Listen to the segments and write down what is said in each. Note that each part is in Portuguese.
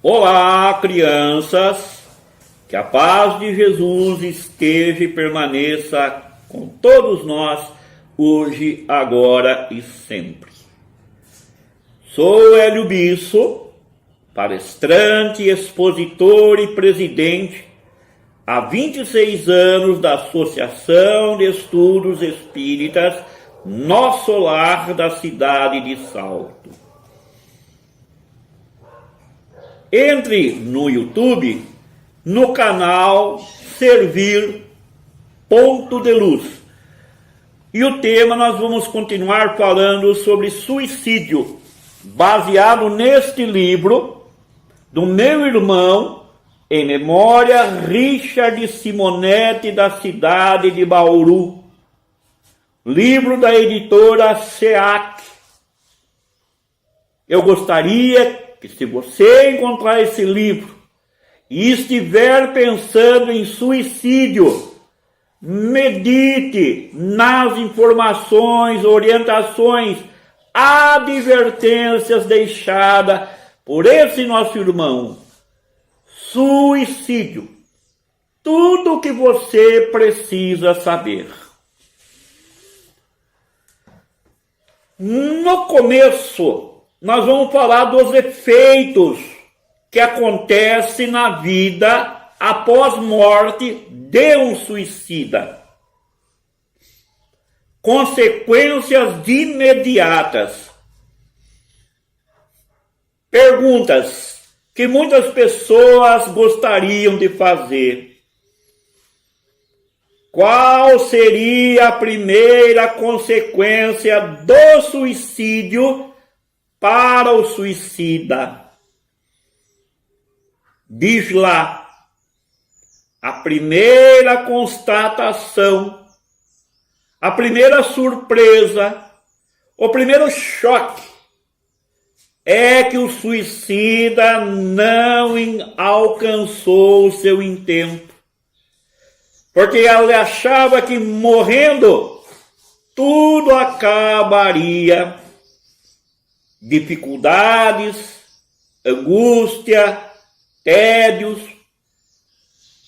Olá, crianças! Que a paz de Jesus esteja e permaneça com todos nós, hoje, agora e sempre. Sou Hélio Bisso, palestrante, expositor e presidente há 26 anos da Associação de Estudos Espíritas Nosso Lar da cidade de Salto. Entre no YouTube, no canal Servir Ponto de Luz. E o tema nós vamos continuar falando sobre suicídio, baseado neste livro do meu irmão, em memória, Richard Simonetti, da cidade de Bauru. Livro da editora SEAC. Eu gostaria que, se você encontrar esse livro e estiver pensando em suicídio, medite nas informações, orientações, advertências deixadas por esse nosso irmão. Suicídio. Tudo o que você precisa saber. No começo, nós vamos falar dos efeitos que acontecem na vida após morte de um suicida. Consequências imediatas. Perguntas que muitas pessoas gostariam de fazer. Qual seria a primeira consequência do suicídio para o suicida? Diz lá, a primeira constatação, a primeira surpresa, o primeiro choque é que o suicida não alcançou o seu intento. Porque ele achava que morrendo tudo acabaria. Dificuldades, angústia, tédios,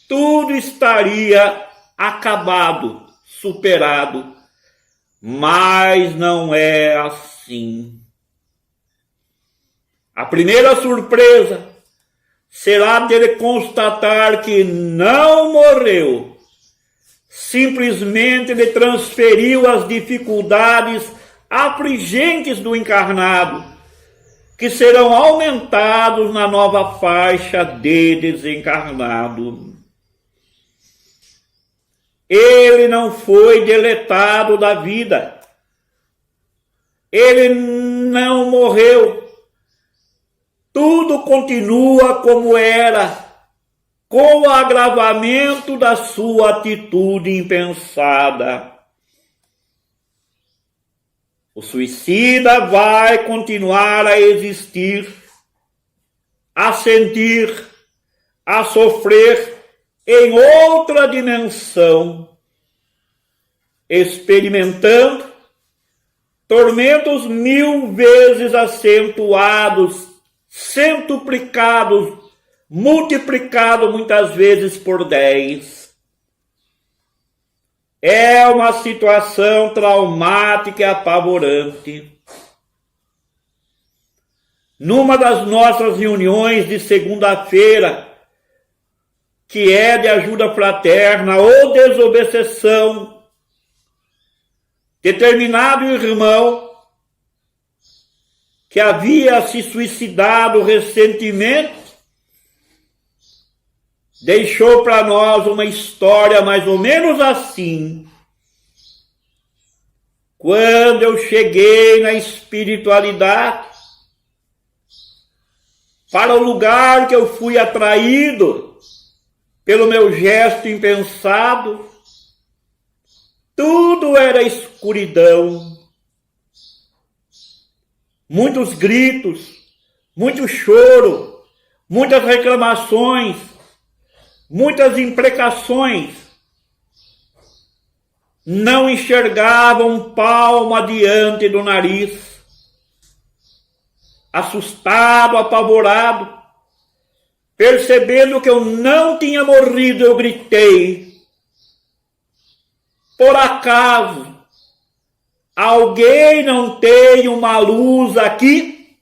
tudo estaria acabado, superado, mas não é assim. A primeira surpresa será dele constatar que não morreu, simplesmente ele transferiu as dificuldades afligentes do encarnado, que serão aumentados na nova faixa de desencarnado. Ele não foi deletado da vida. Ele não morreu. Tudo continua como era, com o agravamento da sua atitude impensada. O suicida vai continuar a existir, a sentir, a sofrer em outra dimensão, experimentando tormentos 1000 vezes acentuados, centuplicados, multiplicados muitas vezes por 10. É uma situação traumática e apavorante. Numa das nossas reuniões de segunda-feira, que é de ajuda fraterna ou desobsessão, determinado irmão que havia se suicidado recentemente, deixou para nós uma história mais ou menos assim. Quando eu cheguei na espiritualidade, para o lugar que eu fui atraído pelo meu gesto impensado, tudo era escuridão. Muitos gritos, muito choro, muitas reclamações, muitas imprecações. Não enxergavam palma diante do nariz. Assustado, apavorado, Percebendo que eu não tinha morrido, eu gritei: por acaso alguém não tem uma luz aqui?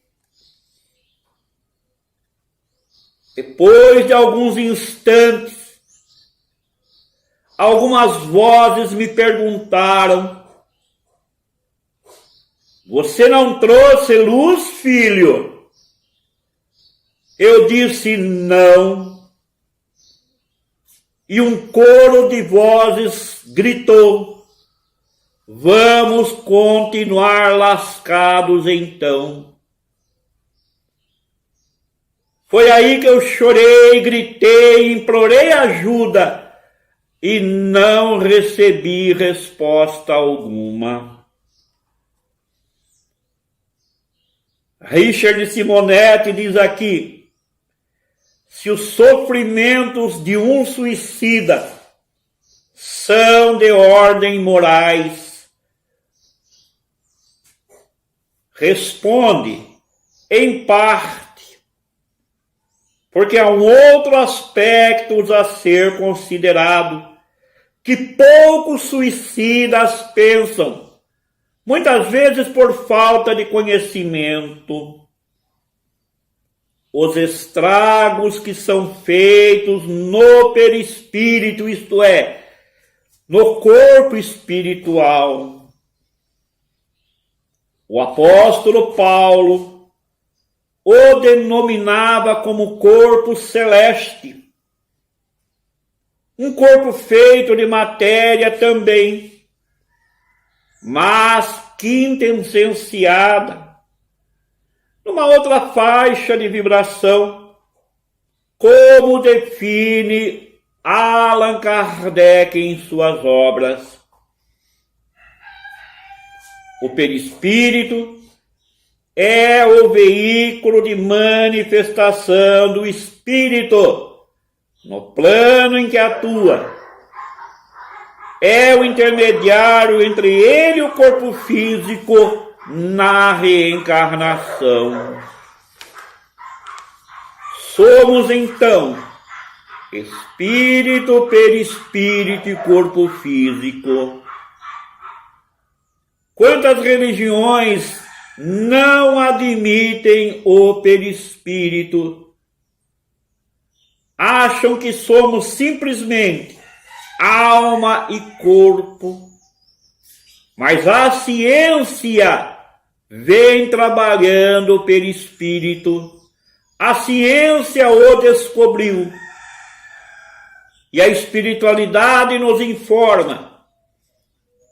Depois de alguns instantes, algumas vozes me perguntaram: você não trouxe luz, filho? Eu disse não. E um coro de vozes gritou: vamos continuar lascados então. Foi aí que eu chorei, gritei, implorei ajuda e não recebi resposta alguma. Richard Simonetti diz aqui: se os sofrimentos de um suicida são de ordem morais, responde em parte, porque há um outro aspecto a ser considerado, que poucos suicidas pensam, muitas vezes por falta de conhecimento. Os estragos que são feitos no perispírito, isto é, no corpo espiritual. O apóstolo Paulo o denominava como corpo celeste, um corpo feito de matéria também, mas quintessenciada, numa outra faixa de vibração, como define Allan Kardec em suas obras. O perispírito é o veículo de manifestação do espírito no plano em que atua. É o intermediário entre ele e o corpo físico na reencarnação. Somos então espírito, perispírito e corpo físico. Quantas religiões não admitem o perispírito? Acham que somos simplesmente alma e corpo. Mas a ciência vem trabalhando o perispírito. A ciência o descobriu. E a espiritualidade nos informa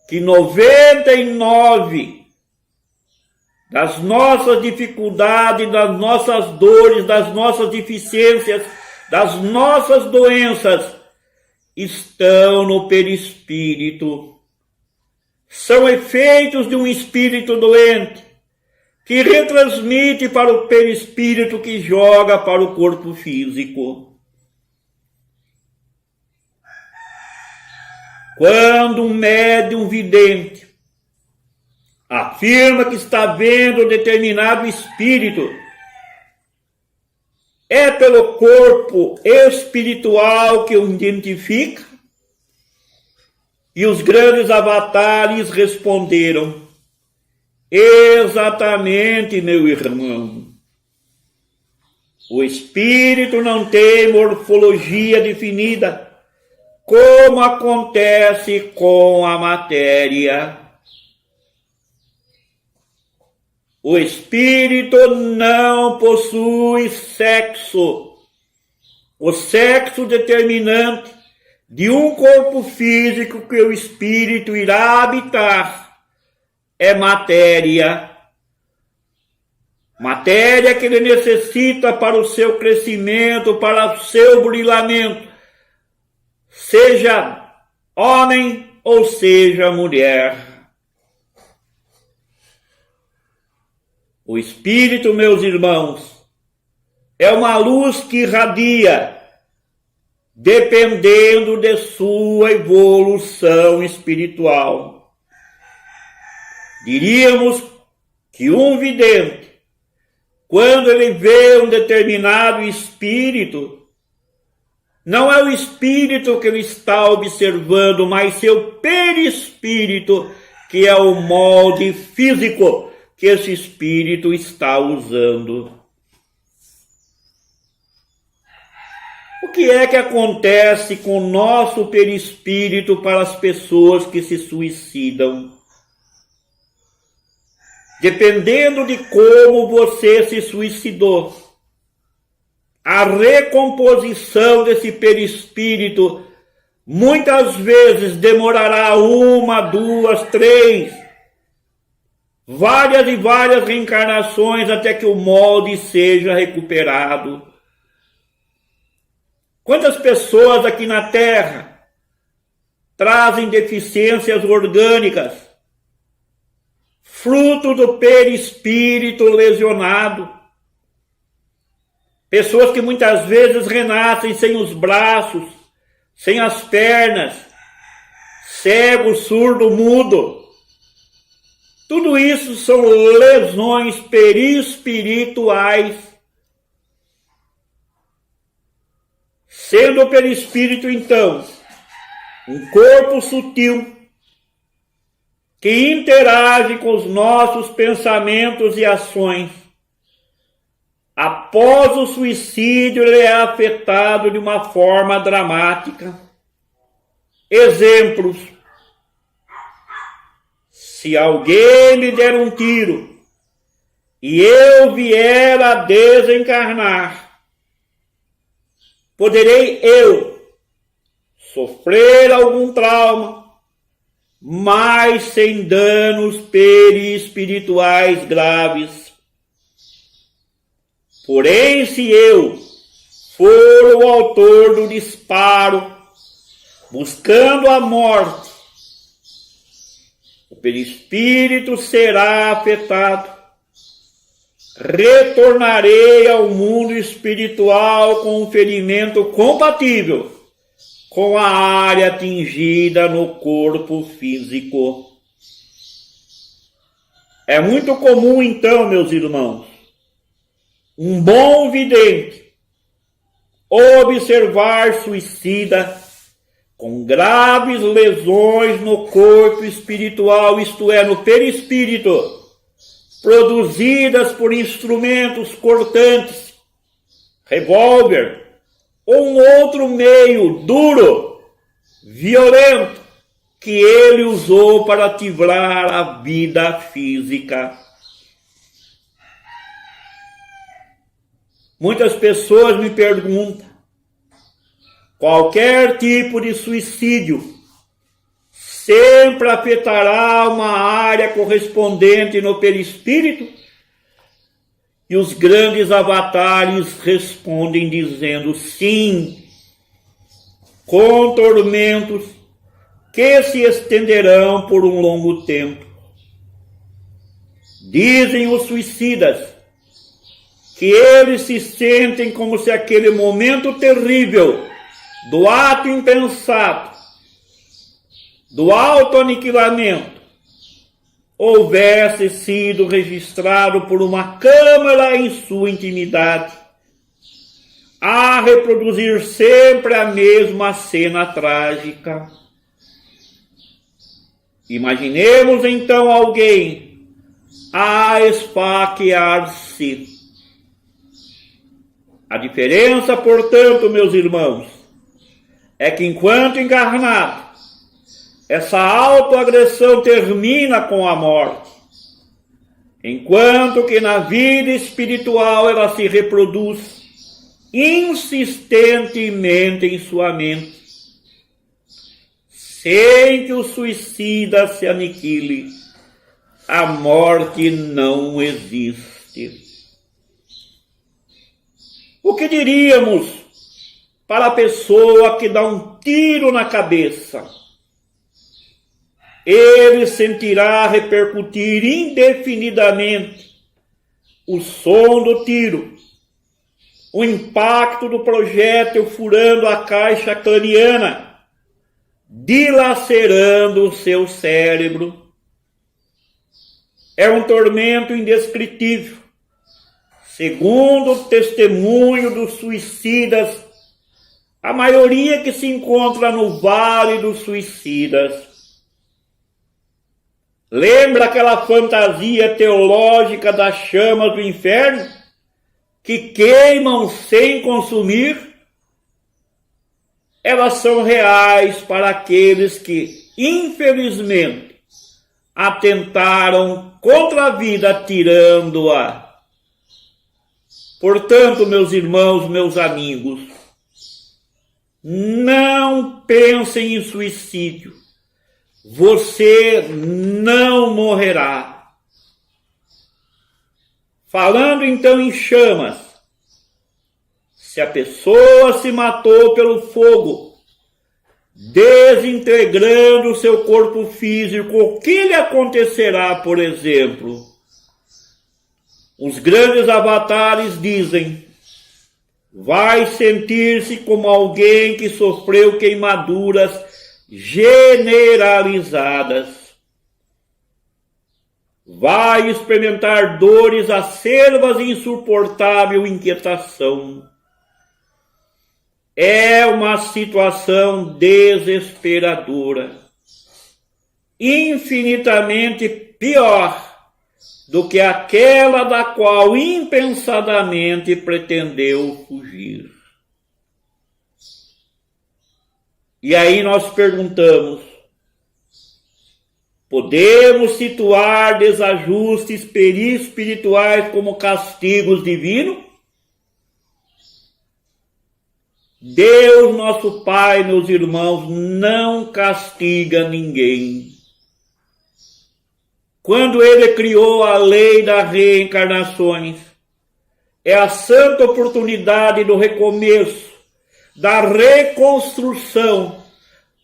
que 99 das nossas dificuldades, das nossas dores, das nossas deficiências, das nossas doenças estão no perispírito. São efeitos de um espírito doente que retransmite para o perispírito que joga para o corpo físico. Quando um médium vidente afirma que está vendo determinado espírito, é pelo corpo espiritual que o identifica? E os grandes avatares responderam: exatamente, meu irmão. O espírito não tem morfologia definida, como acontece com a matéria. O espírito não possui sexo. O sexo determinante de um corpo físico que o espírito irá habitar é matéria. Matéria que ele necessita para o seu crescimento, para o seu brilhamento, seja homem ou seja mulher. O espírito, meus irmãos, é uma luz que irradia, dependendo de sua evolução espiritual. Diríamos que um vidente, quando ele vê um determinado espírito, Não é o espírito que ele está observando, mas seu perispírito, que é o molde físico que esse espírito está usando. O que é que acontece com o nosso perispírito para as pessoas que se suicidam? Dependendo de como você se suicidou, a recomposição desse perispírito muitas vezes demorará 1, 2, 3, várias e várias reencarnações até que o molde seja recuperado. Quantas pessoas aqui na Terra trazem deficiências orgânicas, fruto do perispírito lesionado? Pessoas que muitas vezes renascem sem os braços, sem as pernas, cego, surdo, mudo. Tudo isso são lesões perispirituais. Sendo o perispírito, então, um corpo sutil que interage com os nossos pensamentos e ações. Após o suicídio, ele é afetado de uma forma dramática. Exemplos: se alguém me der um tiro e eu vier a desencarnar, poderei eu sofrer algum trauma, mas sem danos perispirituais graves. Porém, se eu for o autor do disparo, buscando a morte, o perispírito será afetado. Retornarei ao mundo espiritual com um ferimento compatível com a área atingida no corpo físico. É muito comum, então, meus irmãos, um bom vidente observar suicida com graves lesões no corpo espiritual, isto é, no perispírito, produzidas por instrumentos cortantes, revólver ou um outro meio duro, violento, que ele usou para tirar a vida física. Muitas pessoas me perguntam: qualquer tipo de suicídio sempre afetará uma área correspondente no perispírito? E os grandes avatares respondem dizendo sim, com tormentos que se estenderão por um longo tempo. Dizem os suicidas que eles se sentem como se aquele momento terrível do ato impensado, do autoaniquilamento, houvesse sido registrado por uma câmara em sua intimidade, a reproduzir sempre a mesma cena trágica. Imaginemos então alguém a esfaquear-se. A diferença, portanto, meus irmãos, é que enquanto encarnado, essa autoagressão termina com a morte, enquanto que na vida espiritual ela se reproduz insistentemente em sua mente, sem que o suicida se aniquile. A morte não existe. O que diríamos para a pessoa que dá um tiro na cabeça? Ele sentirá repercutir indefinidamente o som do tiro, o impacto do projétil furando a caixa craniana, dilacerando o seu cérebro. É um tormento indescritível. Segundo o testemunho dos suicidas, A maioria que se encontra no Vale dos Suicidas. Lembra aquela fantasia teológica das chamas do inferno, que queimam sem consumir? Elas são reais para aqueles que, infelizmente, atentaram contra a vida, tirando-a. Portanto, meus irmãos, meus amigos, não pensem em suicídio. Você não morrerá. Falando então em chamas, se a pessoa se matou pelo fogo, desintegrando o seu corpo físico, o que lhe acontecerá, por exemplo? Os grandes avatares dizem: vai sentir-se como alguém que sofreu queimaduras generalizadas. Vai experimentar dores acerbas e insuportável inquietação. É uma situação desesperadora, infinitamente pior do que aquela da qual impensadamente pretendeu fugir. E aí nós perguntamos: podemos situar desajustes espirituais como castigos divinos? Deus, nosso Pai, meus irmãos, não castiga ninguém. Quando Ele criou a lei das reencarnações, é a santa oportunidade do recomeço, da reconstrução,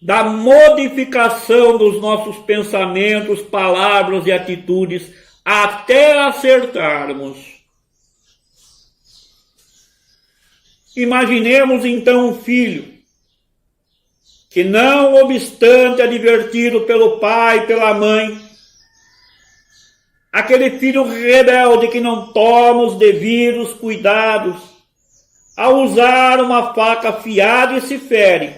da modificação dos nossos pensamentos, palavras e atitudes, até acertarmos. Imaginemos então um filho que, não obstante advertido pelo pai e pela mãe, aquele filho rebelde que não toma os devidos cuidados, ao usar uma faca afiada, e se fere,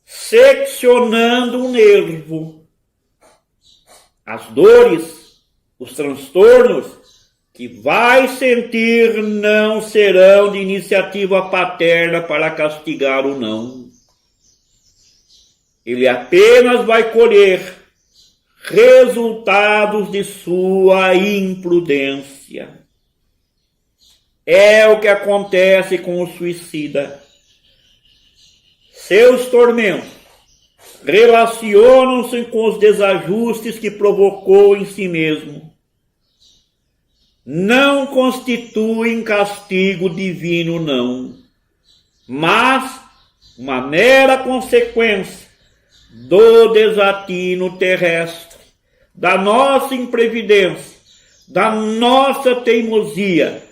seccionando um nervo. As dores, os transtornos que vai sentir não serão de iniciativa paterna para castigar o não. Ele apenas vai colher resultados de sua imprudência. É o que acontece com o suicida. Seus tormentos relacionam-se com os desajustes que provocou em si mesmo. Não constituem castigo divino, não, mas uma mera consequência do desatino terrestre, da nossa imprevidência, da nossa teimosia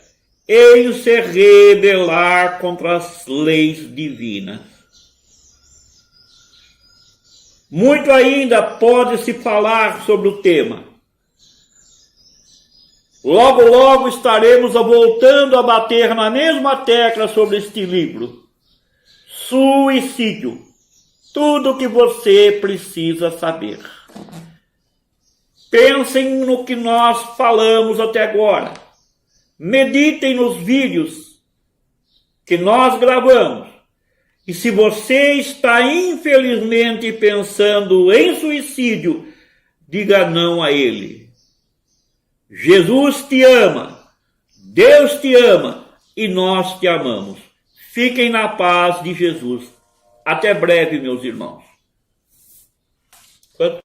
em se rebelar contra as leis divinas. Muito ainda pode-se falar sobre o tema. Logo, logo estaremos voltando a bater na mesma tecla sobre este livro. Suicídio. Tudo o que você precisa saber. Pensem no que nós falamos até agora. Meditem nos vídeos que nós gravamos. E se você está infelizmente pensando em suicídio, diga não a ele. Jesus te ama, Deus te ama e nós te amamos. Fiquem na paz de Jesus. Até breve, meus irmãos.